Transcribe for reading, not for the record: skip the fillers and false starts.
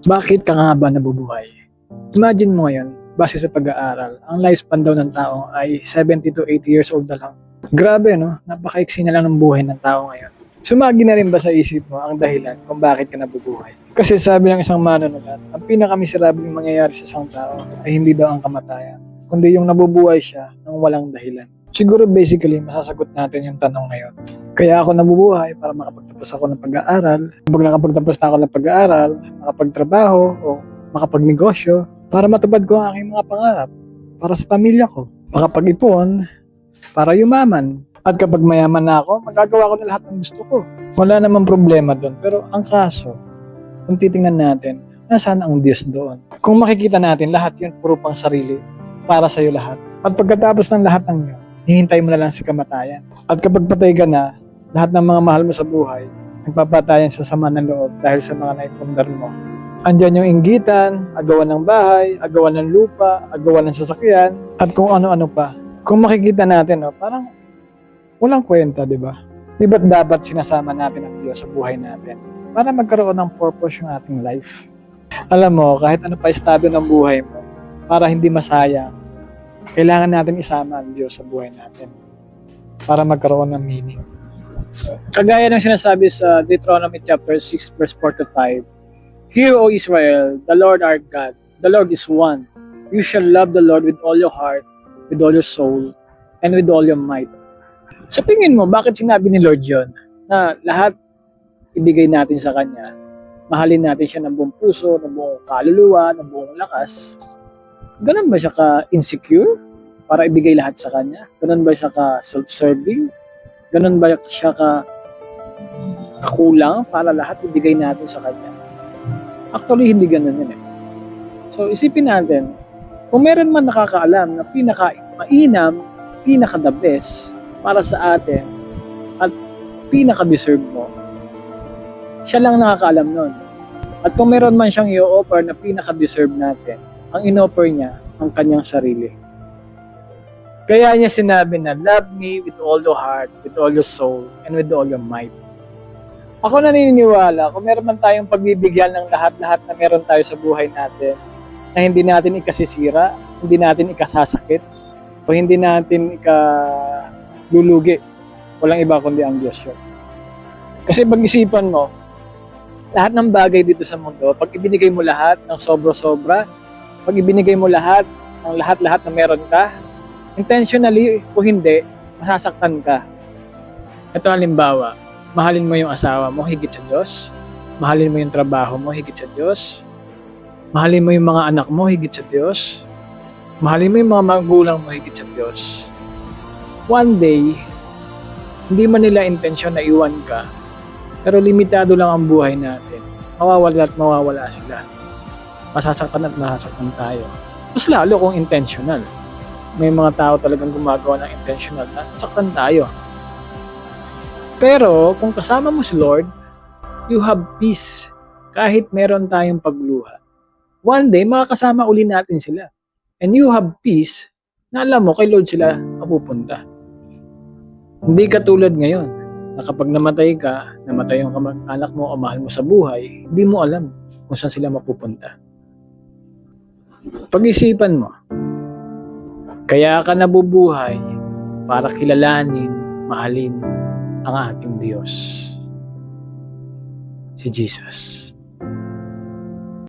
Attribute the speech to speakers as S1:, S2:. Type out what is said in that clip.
S1: Bakit ka nga ba nabubuhay? Imagine mo ngayon, base sa pag-aaral, ang lifespan daw ng tao ay 70 to 80 years old na lang. Grabe, no? Napakaiksi na lang ng buhay ng tao ngayon. Sumagi na rin ba sa isip mo ang dahilan kung bakit ka nabubuhay? Kasi sabi ng isang manunulat, ang pinakamiserabling mangyayari sa isang tao ay hindi daw ang kamatayan, kundi yung nabubuhay siya ng walang dahilan. Siguro basically, masasagot natin yung tanong na yun. Kaya ako nabubuhay para makapagtapos ako ng pag-aaral. Kapag nakapagtapos na ako ng pag-aaral, makapagtrabaho o makapagnegosyo, para matupad ko ang aking mga pangarap, para sa pamilya ko, makapag-ipon, para yumaman. At kapag mayaman na ako, magagawa ko na lahat ng gusto ko. Wala namang problema doon. Pero ang kaso, kung titingnan natin, nasaan ang Diyos doon? Kung makikita natin, lahat yun puro pang sarili, para sa'yo lahat. At pagkatapos ng lahat ng yun, hihintay mo na lang si kamatayan. At kapag patay ka na, lahat ng mga mahal mo sa buhay, nagpapatayan sa sama ng loob dahil sa mga naipundar mo. Andyan yung inggitan, agawan ng bahay, agawan ng lupa, agawan ng sasakyan, at kung ano-ano pa. Kung makikita natin, parang walang kwenta, di ba? Di ba't dapat sinasama natin ang Diyos sa buhay natin para magkaroon ng purpose yung ating life? Alam mo, kahit ano pa estado ng buhay mo, para hindi masayang, kailangan natin isama ang Diyos sa buhay natin para magkaroon ng meaning. Kagaya ng sinasabi sa Deuteronomy chapter 6 verse 4 to 5, "Hear, O Israel, the Lord our God, the Lord is one. You shall love the Lord with all your heart, with all your soul, and with all your might." Sa tingin mo, bakit sinabi ni Lord yon? Na lahat ibigay natin sa Kanya. Mahalin natin siya ng buong puso, ng buong kaluluwa, ng buong lakas. Ganun ba siya ka-insecure para ibigay lahat sa Kanya? Ganun ba siya ka-self-serving? Ganun ba siya ka-kulang para lahat ibigay natin sa Kanya? Actually, hindi ganun yun eh. So, isipin natin, kung meron man nakakaalam na pinaka-mainam, pinaka-the best para sa atin at pinaka-deserve mo, siya lang nakakaalam nun. At kung meron man siyang i-offer na pinaka-deserve natin, ang in-offer niya ang kanyang sarili. Kaya niya sinabi na, "Love me with all your heart, with all your soul, and with all your might." Ako naniniwala, kung meron man tayong pagbibigyan ng lahat-lahat na meron tayo sa buhay natin, na hindi natin ikasisira, hindi natin ikasasakit, o hindi natin ikalulugi, walang iba kundi ang Diyos yun. Kasi pag-isipan mo, lahat ng bagay dito sa mundo, pag ibinigay mo lahat ng sobra-sobra, pag ibinigay mo lahat ng lahat-lahat na meron ka, intentionally o hindi, masasaktan ka. Ito halimbawa, mahalin mo yung asawa mo higit sa Diyos, mahalin mo yung trabaho mo higit sa Diyos, mahalin mo yung mga anak mo higit sa Diyos, mahalin mo yung mga magulang mo higit sa Diyos. One day, hindi man nila intensyon na iwan ka, pero limitado lang ang buhay natin. Mawawala at mawawala sila. Masasaktan at masasaktan tayo. Mas lalo kung intentional. May mga tao talagang gumagawa ng intentional na saktan tayo. Pero kung kasama mo si Lord, you have peace. Kahit meron tayong pagluha. One day, makakasama uli natin sila. And you have peace na alam mo kay Lord sila mapupunta. Hindi katulad ngayon na kapag namatay ka, namatay yung anak mo o mahal mo sa buhay, hindi mo alam kung saan sila mapupunta. Pag-isipan mo, kaya ka nabubuhay para kilalanin, mahalin ang ating Diyos, si Jesus.